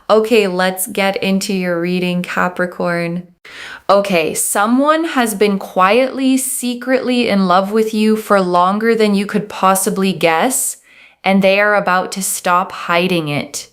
Okay, let's get into your reading, Capricorn. Okay, someone has been quietly, secretly in love with you for longer than you could possibly guess, and they are about to stop hiding it.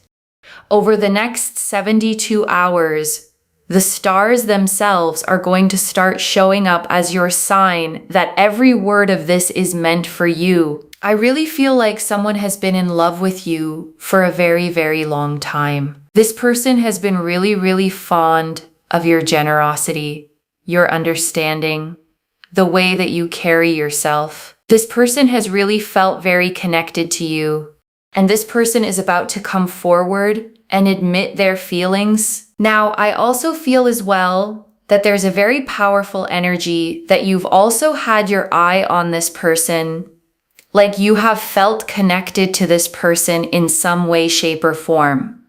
Over the next 72 hours, the stars themselves are going to start showing up as your sign that every word of this is meant for you. I really feel like someone has been in love with you for a very, very long time. This person has been really, really fond of your generosity, your understanding, the way that you carry yourself. This person has really felt very connected to you, and this person is about to come forward and admit their feelings. Now, I also feel as well that there's a very powerful energy that you've also had your eye on this person. Like you have felt connected to this person in some way, shape, or form.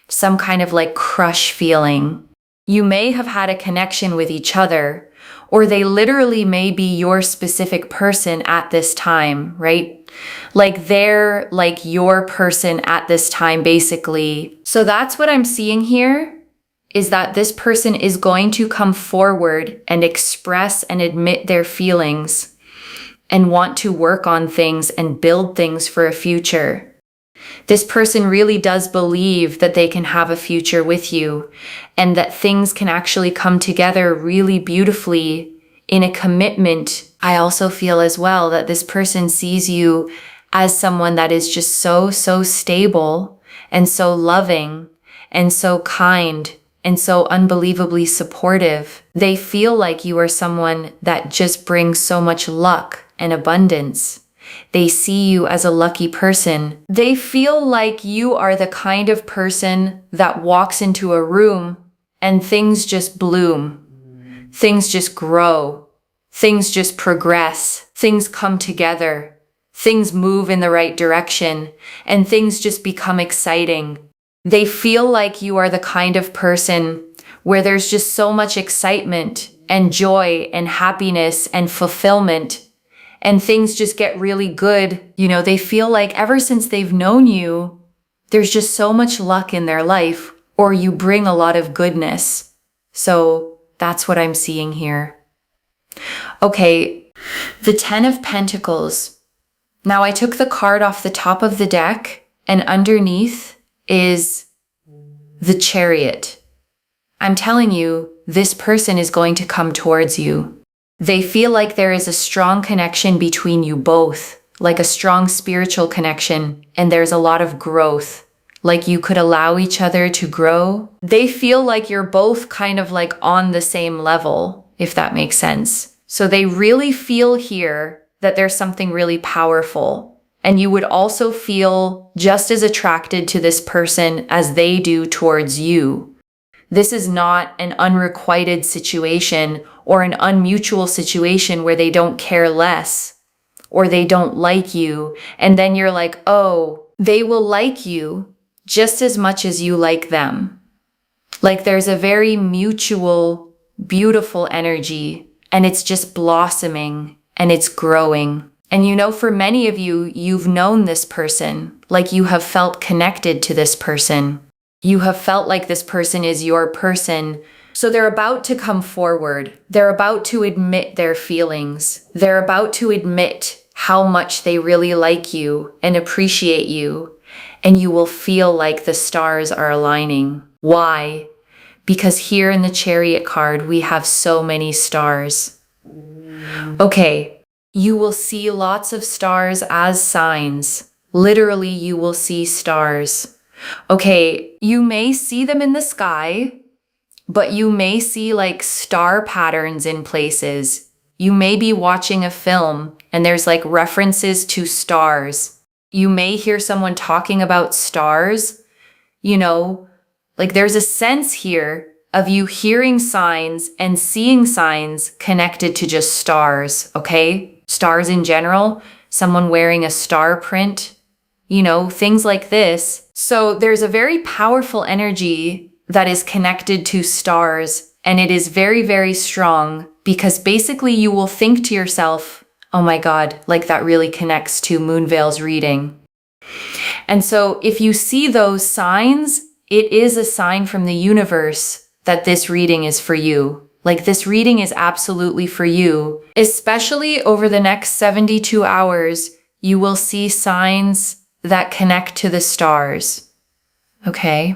Some kind of like crush feeling. You may have had a connection with each other, or they literally may be your specific person at this time, right? Like they're like your person at this time, basically. So that's what I'm seeing here, is that this person is going to come forward and express and admit their feelings and want to work on things and build things for a future. This person really does believe that they can have a future with you and that things can actually come together really beautifully in a commitment. I also feel as well that this person sees you as someone that is just so stable and so loving and so kind and so unbelievably supportive. They feel like you are someone that just brings so much luck and abundance. They see you as a lucky person. They feel like you are the kind of person that walks into a room and things just bloom. Things just grow. Things just progress. Things come together. Things move in the right direction, and things just become exciting. They feel like you are the kind of person where there's just so much excitement and joy and happiness and fulfillment. And things just get really good. You know, they feel like ever since they've known you, there's just so much luck in their life, or you bring a lot of goodness. So that's what I'm seeing here. Okay, the 10 of Pentacles. Now I took the card off the top of the deck, and underneath is the Chariot. I'm telling you, this person is going to come towards you. They feel like there is a strong connection between you both, like a strong spiritual connection, and there's a lot of growth, like you could allow each other to grow. They feel like you're both kind of like on the same level, if that makes sense. So they really feel here that there's something really powerful, and you would also feel just as attracted to this person as they do towards you. This is not an unrequited situation or an unmutual situation where they don't care less or they don't like you. And then you're like, oh, they will like you just as much as you like them. Like there's a very mutual, beautiful energy, and it's just blossoming and it's growing. And you know, for many of you, you've known this person, like you have felt connected to this person. You have felt like this person is your person. So they're about to come forward. They're about to admit their feelings. They're about to admit how much they really like you and appreciate you. And you will feel like the stars are aligning. Why? Because here in the Chariot card, we have so many stars. Okay, you will see lots of stars as signs. Literally, you will see stars. Okay, you may see them in the sky, but you may see like star patterns in places. You may be watching a film and there's like references to stars. You may hear someone talking about stars. You know, like there's a sense here of you hearing signs and seeing signs connected to just stars, okay? Stars in general, someone wearing a star print, you know, things like this. So there's a very powerful energy that is connected to stars, and it is very, very strong because basically you will think to yourself, oh my God, like that really connects to Moonveil's reading. And so if you see those signs, it is a sign from the universe that this reading is for you. Like, this reading is absolutely for you. Especially over the next 72 hours, you will see signs that connect to the stars. Okay?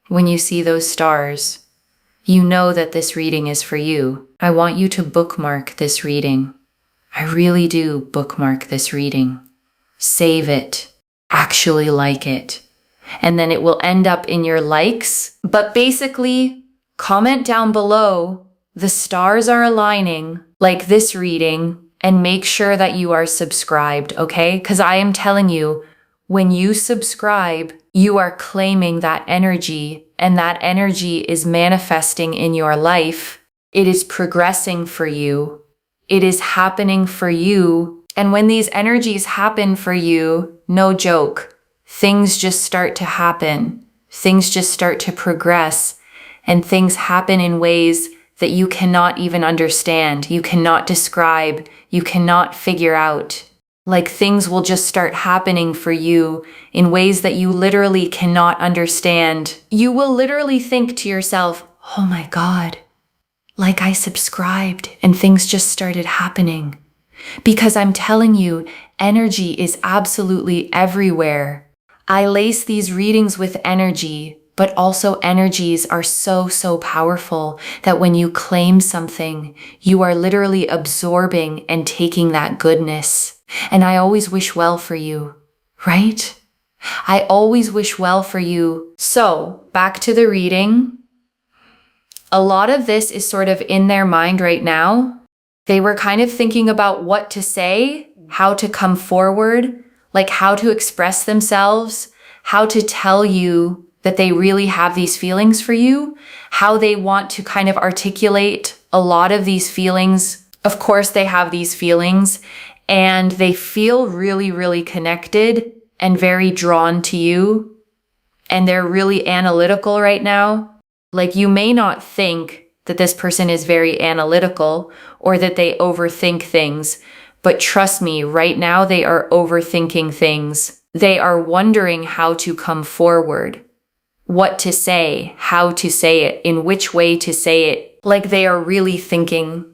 When you see those stars, you know that this reading is for you. I want you to bookmark this reading. I really do bookmark this reading. Save it. Actually like it. And then it will end up in your likes. But basically, comment down below, the stars are aligning, like this reading, and make sure that you are subscribed, okay? Because I am telling you, when you subscribe, you are claiming that energy, and that energy is manifesting in your life. It is progressing for you. It is happening for you. And when these energies happen for you, no joke, things just start to happen. Things just start to progress, and things happen in ways that you cannot even understand. You cannot describe. You cannot figure out. Like, things will just start happening for you in ways that you literally cannot understand. You will literally think to yourself, oh my God, like I subscribed and things just started happening. Because I'm telling you, energy is absolutely everywhere. I lace these readings with energy, but also energies are so powerful that when you claim something, you are literally absorbing and taking that goodness. And I always wish well for you, right? I always wish well for you. So, back to the reading. A lot of this is sort of in their mind right now. They were kind of thinking about what to say, how to come forward, like how to express themselves, how to tell you that they really have these feelings for you, how they want to kind of articulate a lot of these feelings. Of course, they have these feelings, and they feel really connected and very drawn to you. And they're really analytical right now. Like, you may not think that this person is very analytical or that they overthink things, but trust me, right now they are overthinking things. They are wondering how to come forward, what to say, how to say it, in which way to say it. Like, they are really thinking,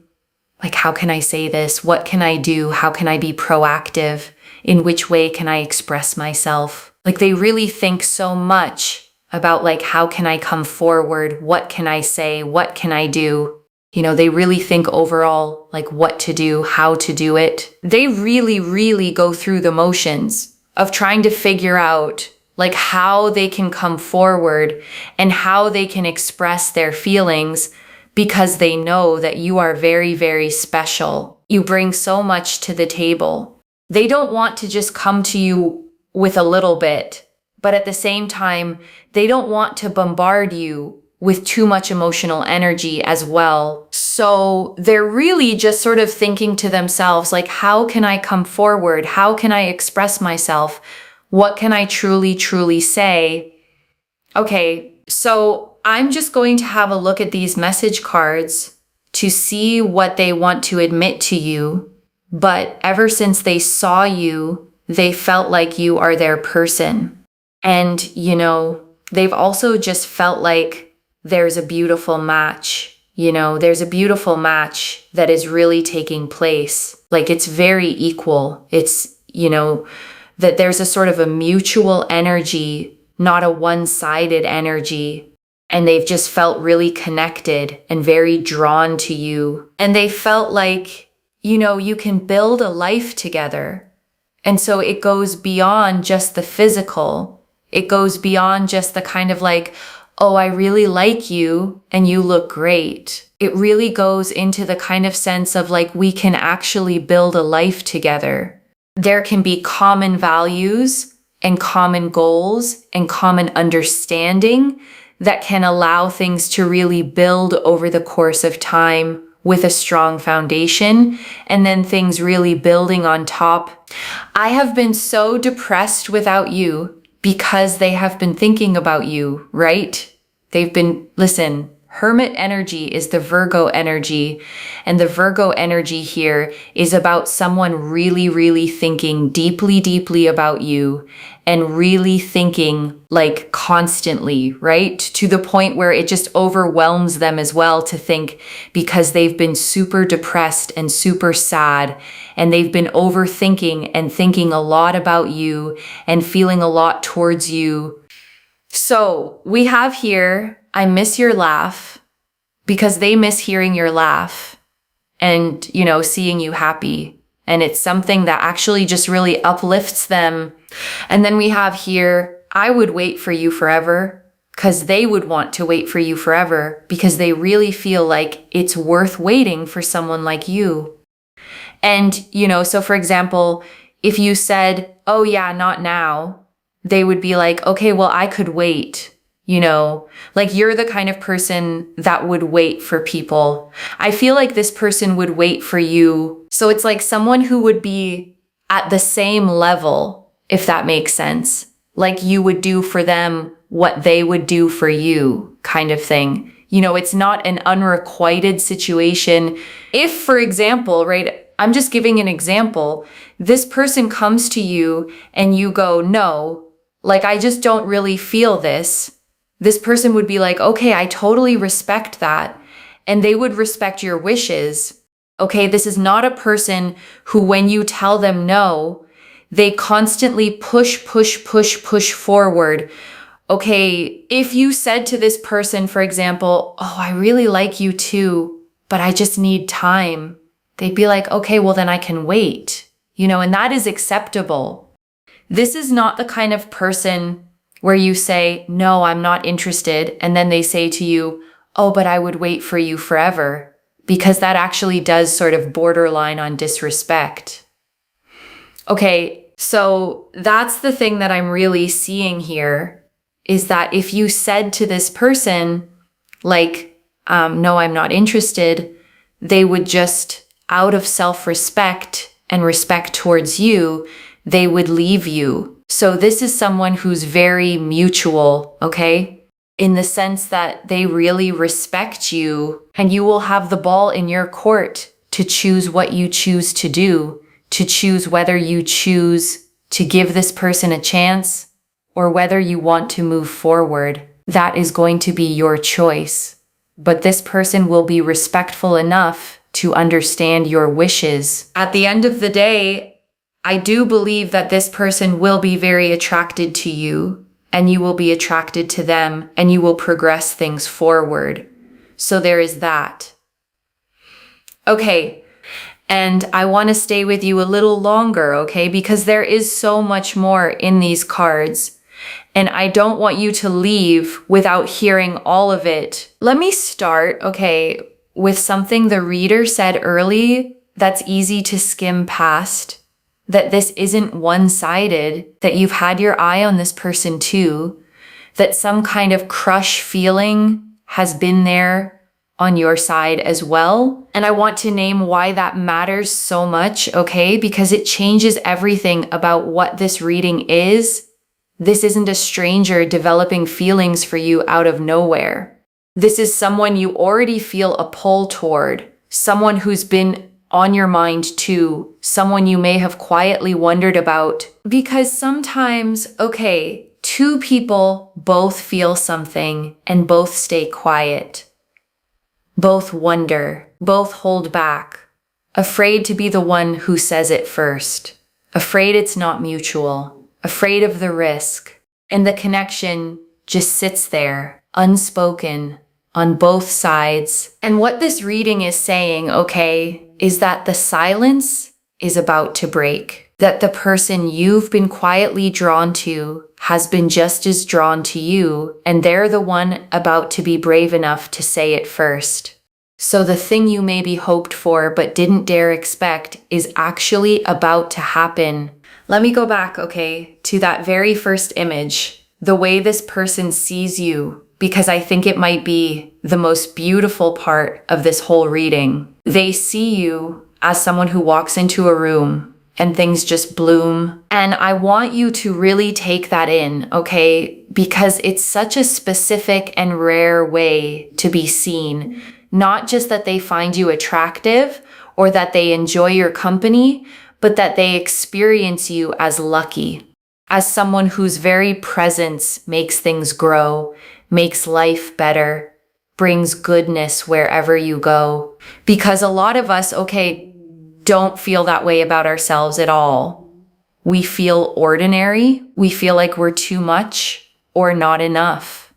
like, how can I say this? What can I do? How can I be proactive? In which way can I express myself? Like, they really think so much about, like, how can I come forward? What can I say? What can I do? You know, they really think overall, like, what to do, how to do it. They really go through the motions of trying to figure out, like, how they can come forward and how they can express their feelings, because they know that you are very special. You bring so much to the table. They don't want to just come to you with a little bit, but at the same time, they don't want to bombard you with too much emotional energy as well. So they're really just sort of thinking to themselves, like, how can I come forward? How can I express myself? What can I truly say? Okay, so I'm just going to have a look at these message cards to see what they want to admit to you. But ever since they saw you, they felt like you are their person. And, you know, they've also just felt like there's a beautiful match. You know, there's a beautiful match that is really taking place. Like, it's very equal. It's, you know, that there's a sort of a mutual energy, not a one-sided energy. And they've just felt really connected and very drawn to you. And they felt like, you know, you can build a life together. And so it goes beyond just the physical. It goes beyond just the kind of like, oh, I really like you and you look great. It really goes into the kind of sense of like, we can actually build a life together. There can be common values and common goals and common understanding that can allow things to really build over the course of time with a strong foundation, and then things really building on top. I have been so depressed without you because they have been thinking about you, right? They've been, listen, Hermit energy is the Virgo energy, and the Virgo energy here is about someone really, really thinking deeply, deeply about you and really thinking like constantly, right? To the point where it just overwhelms them as well to think, because they've been super depressed and super sad, and they've been overthinking and thinking a lot about you and feeling a lot towards you. So we have here, I miss your laugh, because they miss hearing your laugh and, seeing you happy. And it's something that actually just really uplifts them. And then we have here, I would wait for you forever, because they would want to wait for you forever because they really feel like it's worth waiting for someone like you. And, so for example, if you said, oh yeah, not now, they would be like, okay, well, I could wait. Like you're the kind of person that would wait for people. I feel like this person would wait for you. So it's like someone who would be at the same level, if that makes sense. Like you would do for them what they would do for you, kind of thing. It's not an unrequited situation. If, for example, right, I'm just giving an example, this person comes to you and you go, no, like I just don't really feel this. This person would be like, okay, I totally respect that. And they would respect your wishes. Okay, this is not a person who, when you tell them no, they constantly push forward. Okay, if you said to this person, for example, oh, I really like you too, but I just need time. They'd be like, okay, well then I can wait, and that is acceptable. This is not the kind of person where you say, no, I'm not interested. And then they say to you, oh, but I would wait for you forever, because that actually does sort of borderline on disrespect. Okay, so that's the thing that I'm really seeing here, is that if you said to this person, like, no, I'm not interested, they would just, out of self-respect and respect towards you, they would leave you. So this is someone who's very mutual, okay? In the sense that they really respect you, and you will have the ball in your court to choose what you choose to do, to choose whether you choose to give this person a chance or whether you want to move forward. That is going to be your choice. But this person will be respectful enough to understand your wishes. At the end of the day, I do believe that this person will be very attracted to you, and you will be attracted to them, and you will progress things forward. So there is that. Okay, and I want to stay with you a little longer, okay? Because there is so much more in these cards, and I don't want you to leave without hearing all of it. Let me start, okay, with something the reader said early that's easy to skim past. That this isn't one-sided, that you've had your eye on this person too, that some kind of crush feeling has been there on your side as well. And I want to name why that matters so much, okay? Because it changes everything about what this reading is. This isn't a stranger developing feelings for you out of nowhere. This is someone you already feel a pull toward, someone who's been on your mind too, someone you may have quietly wondered about. Because sometimes, okay, two people both feel something and both stay quiet. Both wonder, both hold back, afraid to be the one who says it first, afraid it's not mutual, afraid of the risk, and the connection just sits there, unspoken, on both sides. And what this reading is saying, okay, is that the silence is about to break. That the person you've been quietly drawn to has been just as drawn to you, and they're the one about to be brave enough to say it first. So the thing you maybe hoped for but didn't dare expect is actually about to happen. Let me go back, okay, to that very first image, the way this person sees you, because I think it might be the most beautiful part of this whole reading. They see you as someone who walks into a room and things just bloom. And I want you to really take that in, okay? Because it's such a specific and rare way to be seen. Not just that they find you attractive or that they enjoy your company, but that they experience you as lucky, as someone whose very presence makes things grow, makes life better, brings goodness wherever you go. Because a lot of us, okay, don't feel that way about ourselves at all. We feel ordinary. We feel like we're too much or not enough.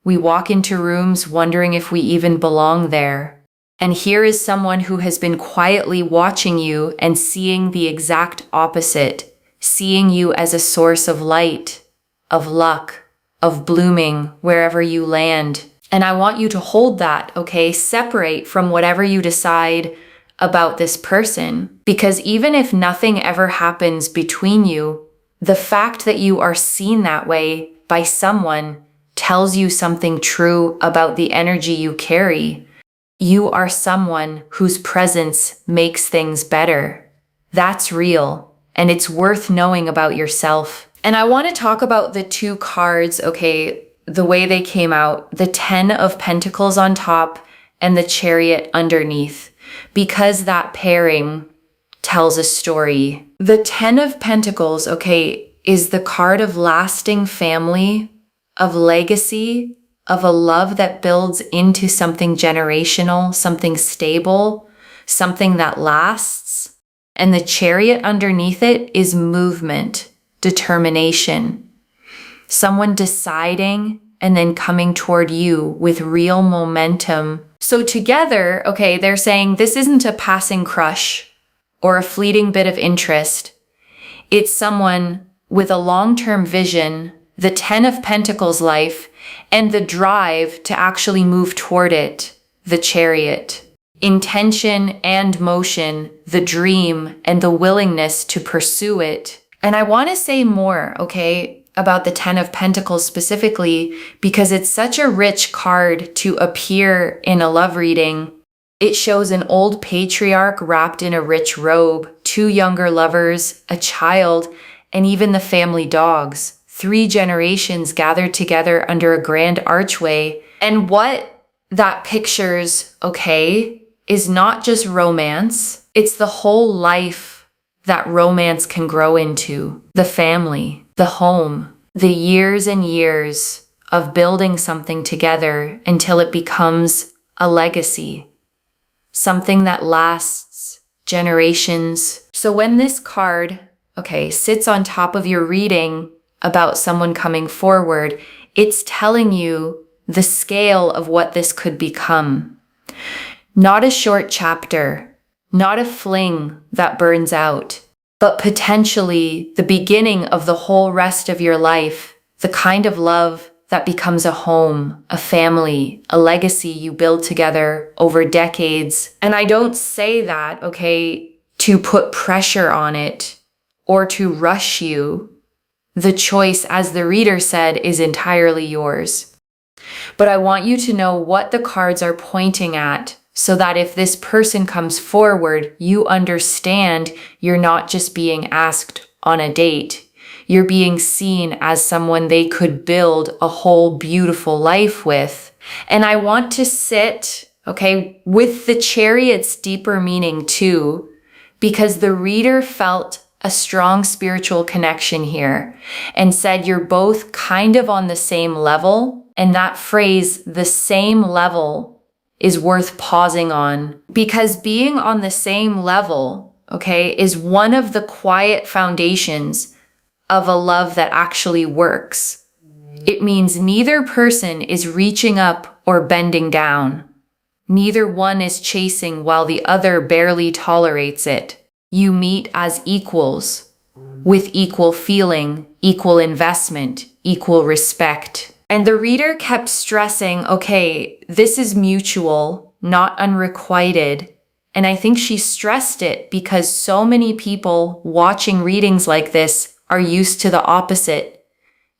We walk into rooms wondering if we even belong there. And here is someone who has been quietly watching you and seeing the exact opposite, seeing you as a source of light, of luck, of blooming wherever you land. And I want you to hold that, okay? Separate from whatever you decide about this person. Because even if nothing ever happens between you, the fact that you are seen that way by someone tells you something true about the energy you carry. You are someone whose presence makes things better. That's real, and it's worth knowing about yourself. And I want to talk about the two cards, okay, the way they came out, the 10 of Pentacles on top and the Chariot underneath, because that pairing tells a story. The 10 of Pentacles, okay, is the card of lasting family, of legacy, of a love that builds into something generational, something stable, something that lasts. And the Chariot underneath it is movement, determination, someone deciding and then coming toward you with real momentum. So together, okay, they're saying this isn't a passing crush or a fleeting bit of interest. It's someone with a long-term vision, the 10 of Pentacles life, and the drive to actually move toward it, the Chariot. Intention and motion, the dream and the willingness to pursue it. And I want to say more, okay, about the 10 of Pentacles specifically, because it's such a rich card to appear in a love reading. It shows an old patriarch wrapped in a rich robe, two younger lovers, a child, and even the family dogs. 3 generations gathered together under a grand archway. And what that pictures, okay, is not just romance. It's the whole life that romance can grow into. The family, the home, the years and years of building something together until it becomes a legacy, something that lasts generations. So when this card, okay, sits on top of your reading about someone coming forward, it's telling you the scale of what this could become. Not a short chapter, not a fling that burns out, but potentially the beginning of the whole rest of your life, the kind of love that becomes a home, a family, a legacy you build together over decades. And I don't say that, okay, to put pressure on it or to rush you. The choice, as the reader said, is entirely yours. But I want you to know what the cards are pointing at so that if this person comes forward, you understand you're not just being asked on a date. You're being seen as someone they could build a whole beautiful life with. And I want to sit, okay, with the Chariot's deeper meaning too, because the reader felt a strong spiritual connection here and said you're both kind of on the same level. And that phrase, the same level, is worth pausing on, because being on the same level, okay, is one of the quiet foundations of a love that actually works. It means neither person is reaching up or bending down. Neither one is chasing while the other barely tolerates it. You meet as equals, with equal feeling, equal investment, equal respect. And the reader kept stressing, okay, this is mutual, not unrequited. And I think she stressed it because so many people watching readings like this are used to the opposite,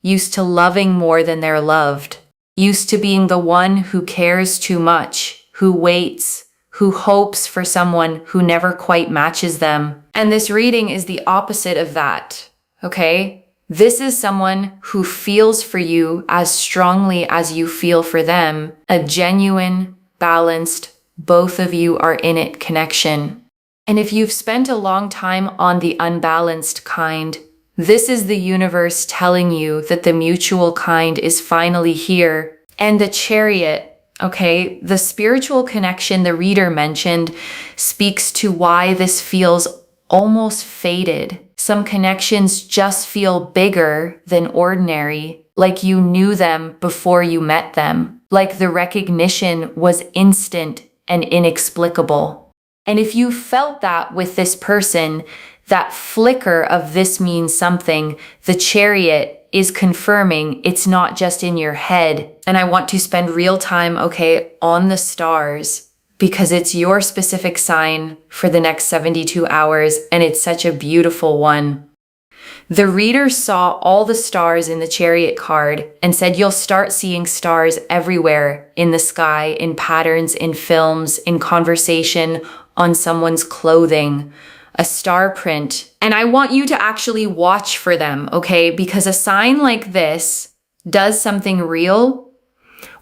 used to loving more than they're loved, used to being the one who cares too much, who waits, who hopes for someone who never quite matches them. And this reading is the opposite of that, okay? This is someone who feels for you as strongly as you feel for them, a genuine, balanced, both of you are in it connection. And if you've spent a long time on the unbalanced kind, this is the universe telling you that the mutual kind is finally here. And the Chariot, okay, the spiritual connection the reader mentioned speaks to why this feels almost fated. Some connections just feel bigger than ordinary, like you knew them before you met them, like the recognition was instant and inexplicable. And if you felt that with this person, that flicker of this means something, the Chariot is confirming it's not just in your head. And I want to spend real time, okay, on the stars, because it's your specific sign for the next 72 hours, and it's such a beautiful one. The reader saw all the stars in the Chariot card and said you'll start seeing stars everywhere in the sky, in patterns, in films, in conversation, on someone's clothing, a star print. And I want you to actually watch for them, okay? Because a sign like this does something real.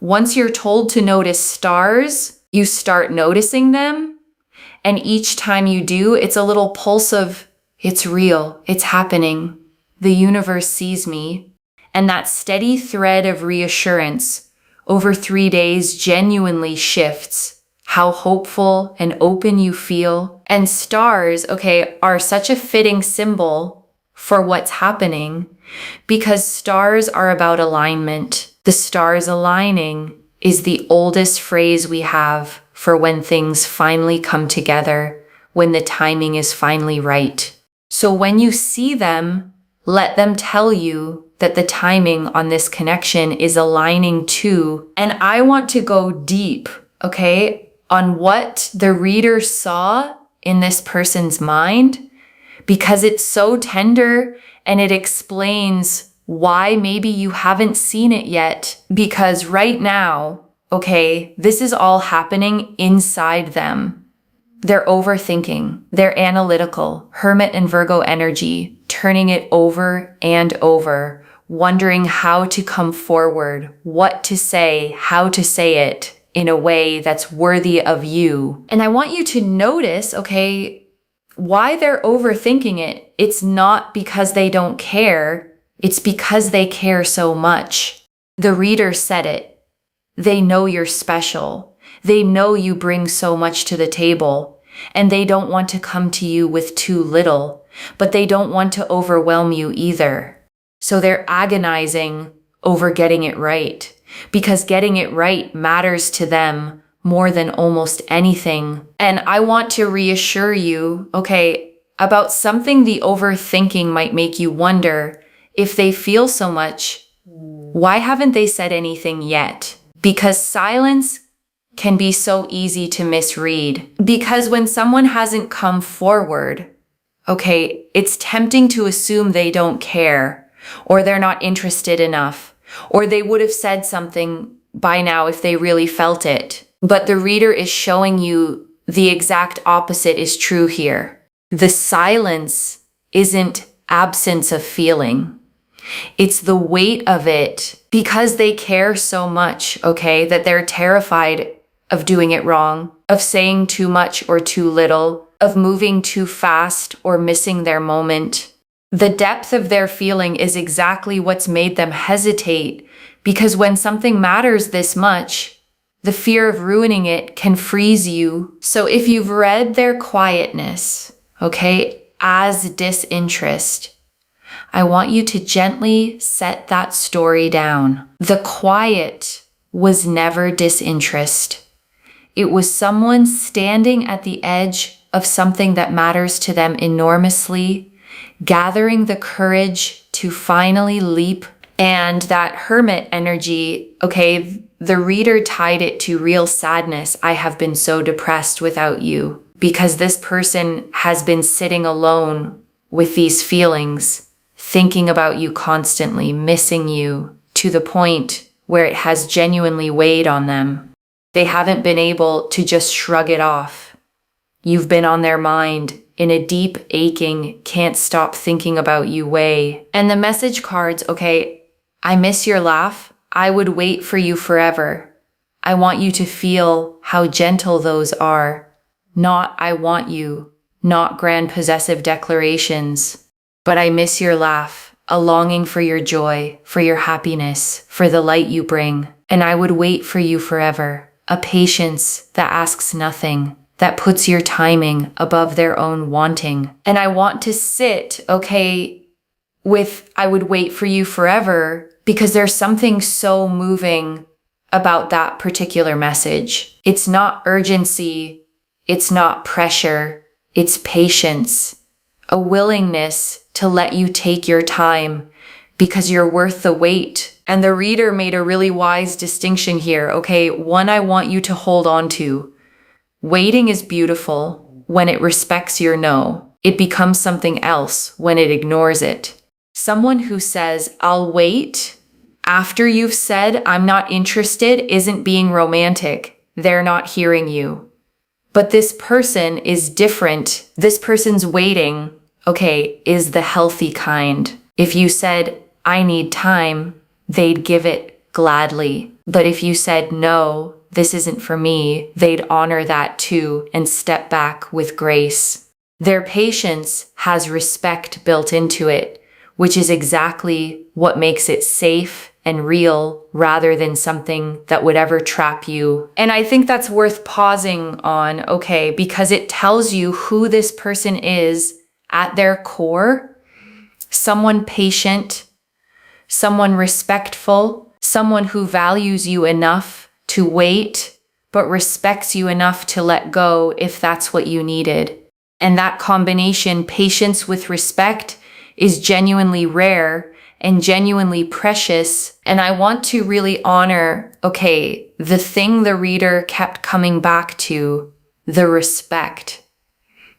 Once you're told to notice stars, you start noticing them. And each time you do, it's a little pulse of, it's real, it's happening. The universe sees me. And that steady thread of reassurance over 3 days genuinely shifts how hopeful and open you feel. And stars, okay, are such a fitting symbol for what's happening because stars are about alignment. The stars aligning is the oldest phrase we have for when things finally come together, when the timing is finally right. So when you see them, let them tell you that the timing on this connection is aligning too. And I want to go deep, okay, on what the reader saw in this person's mind, because it's so tender and it explains why maybe you haven't seen it yet. Because right now, okay, this is all happening inside them. They're overthinking, they're analytical, Hermit and Virgo energy, turning it over and over, wondering how to come forward, what to say, how to say it in a way that's worthy of you. And I want you to notice, okay, why they're overthinking it. It's not because they don't care. It's because they care so much. The reader said it. They know you're special. They know you bring so much to the table, and they don't want to come to you with too little, but they don't want to overwhelm you either. So they're agonizing over getting it right, because getting it right matters to them more than almost anything. And I want to reassure you, okay, about something the overthinking might make you wonder if they feel so much, why haven't they said anything yet? Because silence can be so easy to misread. Because when someone hasn't come forward, okay, it's tempting to assume they don't care, or they're not interested enough, or they would have said something by now if they really felt it. But the reader is showing you the exact opposite is true here. The silence isn't absence of feeling. It's the weight of it, because they care so much, okay, that they're terrified of doing it wrong, of saying too much or too little, of moving too fast or missing their moment. The depth of their feeling is exactly what's made them hesitate, because when something matters this much, the fear of ruining it can freeze you. So if you've read their quietness, okay, as disinterest, I want you to gently set that story down. The quiet was never disinterest. It was someone standing at the edge of something that matters to them enormously, gathering the courage to finally leap. And that Hermit energy, okay, the reader tied it to real sadness. I have been so depressed without you, because this person has been sitting alone with these feelings, thinking about you constantly, missing you, to the point where it has genuinely weighed on them. They haven't been able to just shrug it off. You've been on their mind in a deep, aching, can't stop thinking about you way. And the message cards, okay, I miss your laugh. I would wait for you forever. I want you to feel how gentle those are. Not I want you, not grand possessive declarations, but I miss your laugh, a longing for your joy, for your happiness, for the light you bring. And I would wait for you forever. A patience that asks nothing, that puts your timing above their own wanting. And I want to sit, okay, with I would wait for you forever, because there's something so moving about that particular message. It's not urgency, it's not pressure, it's patience, a willingness to let you take your time because you're worth the wait. And the reader made a really wise distinction here. Okay, one I want you to hold on to. Waiting is beautiful when it respects your no. It becomes something else when it ignores it. Someone who says, I'll wait after you've said I'm not interested isn't being romantic. They're not hearing you. But this person is different. This person's waiting, okay, is the healthy kind. If you said, I need time, they'd give it gladly. But if you said, no, this isn't for me, they'd honor that too and step back with grace. Their patience has respect built into it, which is exactly what makes it safe and real rather than something that would ever trap you. And I think that's worth pausing on, okay, because it tells you who this person is at their core. Someone patient, someone respectful, someone who values you enough to wait, but respects you enough to let go if that's what you needed. And that combination, patience with respect, is genuinely rare and genuinely precious. And I want to really honor, okay, the thing the reader kept coming back to, the respect,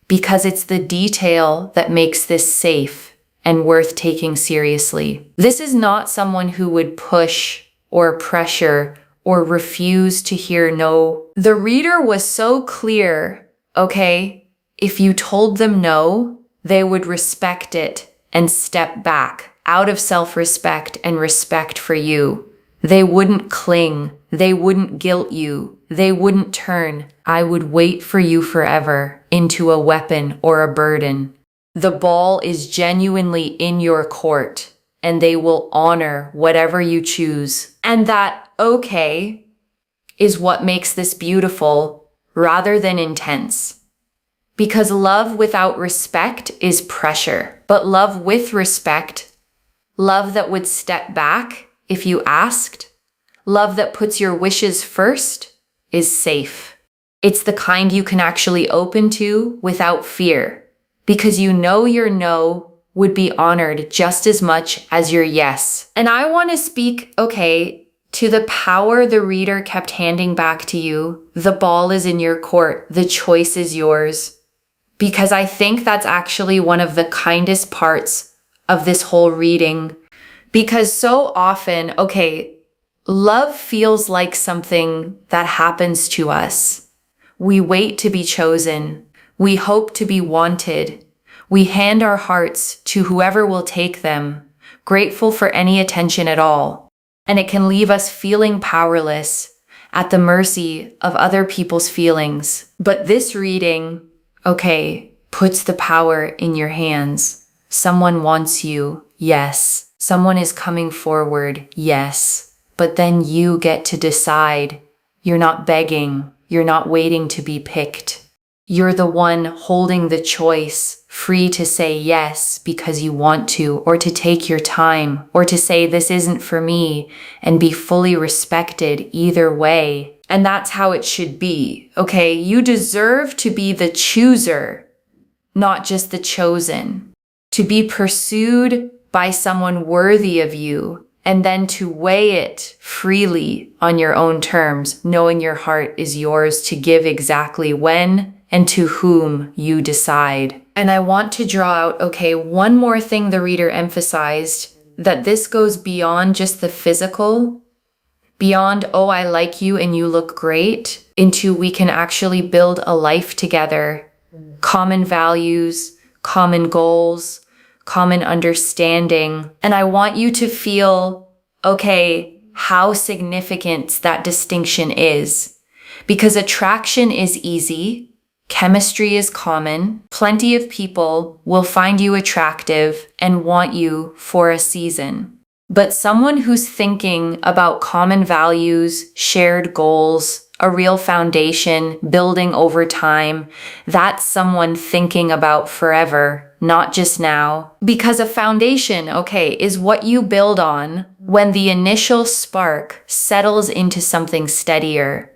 because it's the detail that makes this safe and worth taking seriously. This is not someone who would push or pressure or refuse to hear no. The reader was so clear, okay, if you told them no, they would respect it and step back out of self-respect and respect for you. They wouldn't cling. They wouldn't guilt you. They wouldn't turn I would wait for you forever into a weapon or a burden. The ball is genuinely in your court, and they will honor whatever you choose. And that okay is what makes this beautiful rather than intense. Because love without respect is pressure, but love with respect, love that would step back if you asked, love that puts your wishes first, is safe. It's the kind you can actually open to without fear, because you know your no would be honored just as much as your yes. And I want to speak, okay, to the power the reader kept handing back to you. The ball is in your court. The choice is yours. Because I think that's actually one of the kindest parts of this whole reading. Because so often, okay, love feels like something that happens to us. We wait to be chosen. We hope to be wanted. We hand our hearts to whoever will take them, grateful for any attention at all. And it can leave us feeling powerless, at the mercy of other people's feelings. But this reading, okay, puts the power in your hands. Someone wants you, yes. Someone is coming forward, yes. But then you get to decide. You're not begging. You're not waiting to be picked. You're the one holding the choice, free to say yes because you want to, or to take your time, or to say this isn't for me, and be fully respected either way. And that's how it should be, okay? You deserve to be the chooser, not just the chosen. To be pursued by someone worthy of you, and then to weigh it freely on your own terms, knowing your heart is yours to give exactly when and to whom you decide. And I want to draw out, okay, one more thing the reader emphasized, that this goes beyond just the physical, beyond, oh, I like you and you look great, into we can actually build a life together common values, common goals, common understanding. And I want you to feel, okay, how significant that distinction is. Because attraction is easy, chemistry is common, plenty of people will find you attractive and want you for a season. But someone who's thinking about common values, shared goals, a real foundation, building over time, that's someone thinking about forever, not just now. Because a foundation, okay, is what you build on when the initial spark settles into something steadier.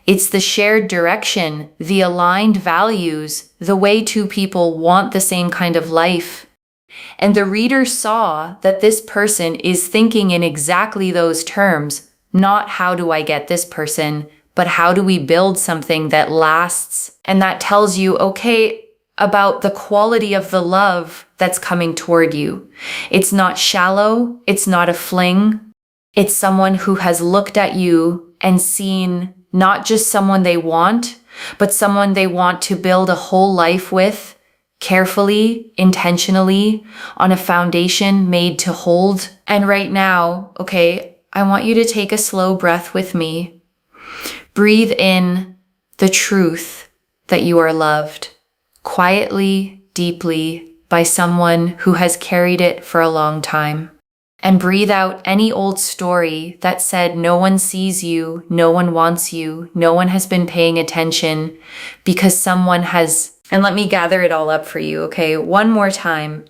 It's the shared direction, the aligned values, the way two people want the same kind of life. And the reader saw that this person is thinking in exactly those terms, not how do I get this person, but how do we build something that lasts? And that tells you, okay, about the quality of the love that's coming toward you. It's not shallow, it's not a fling. It's someone who has looked at you and seen not just someone they want, but someone they want to build a whole life with, carefully, intentionally, on a foundation made to hold. And right now, okay, I want you to take a slow breath with me. Breathe in the truth that you are loved, quietly, deeply, by someone who has carried it for a long time. And breathe out any old story that said no one sees you, no one wants you, no one has been paying attention because someone has. And let me gather it all up for you, okay? One more time.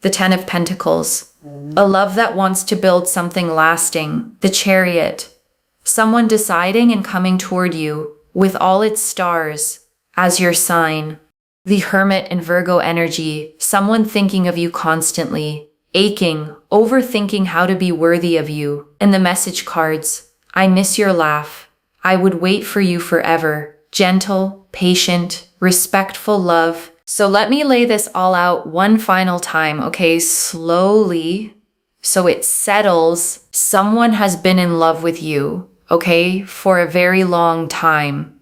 The 10 of Pentacles. A love that wants to build something lasting. The Chariot. Someone deciding and coming toward you with all its stars as your sign. The Hermit and Virgo energy. Someone thinking of you constantly. Aching, overthinking how to be worthy of you. And the message cards. I miss your laugh. I would wait for you forever. Gentle, patient, respectful love. So let me lay this all out one final time, okay? Slowly, so it settles. Someone has been in love with you, okay? For a very long time.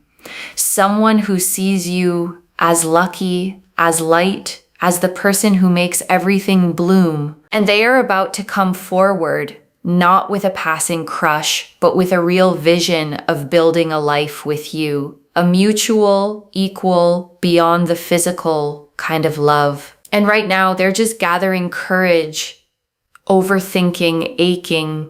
Someone who sees you as lucky, as light, as the person who makes everything bloom. And they are about to come forward, not with a passing crush, but with a real vision of building a life with you. A mutual, equal, beyond the physical kind of love. And right now, they're just gathering courage, overthinking, aching,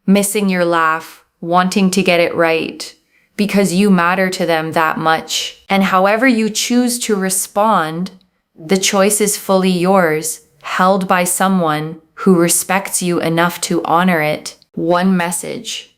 missing your laugh, wanting to get it right, because you matter to them that much. And however you choose to respond, the choice is fully yours, held by someone who respects you enough to honor it. One message.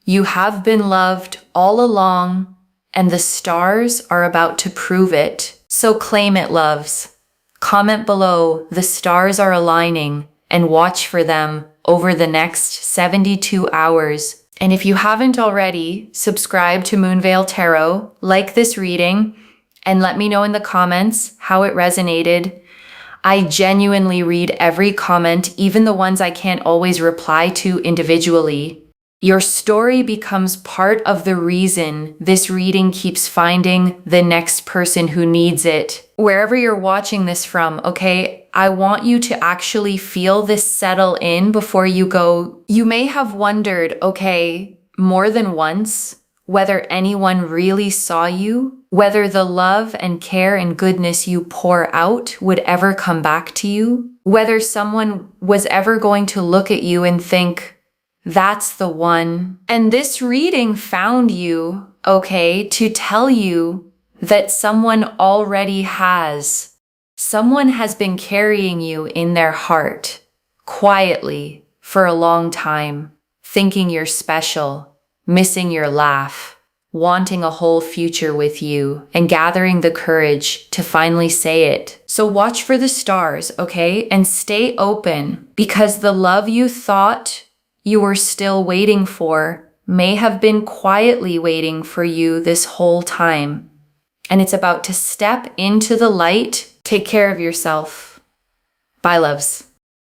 You have been loved all along, and the stars are about to prove it. So claim it, loves. Comment below, the stars are aligning, and watch for them over the next 72 hours. And if you haven't already, subscribe to Moonveil Tarot, like this reading, and let me know in the comments how it resonated. I genuinely read every comment, even the ones I can't always reply to individually. Your story becomes part of the reason this reading keeps finding the next person who needs it. Wherever you're watching this from, okay, I want you to actually feel this settle in before you go. You may have wondered, okay, more than once, whether anyone really saw you, whether the love and care and goodness you pour out would ever come back to you, whether someone was ever going to look at you and think, that's the one. And this reading found you, okay, to tell you that someone already has. Someone has been carrying you in their heart, quietly, for a long time, thinking you're special, missing your laugh, wanting a whole future with you, and gathering the courage to finally say it. So watch for the stars, okay? And stay open, because the love you thought you were still waiting for may have been quietly waiting for you this whole time. And it's about to step into the light. Take care of yourself. Bye, loves.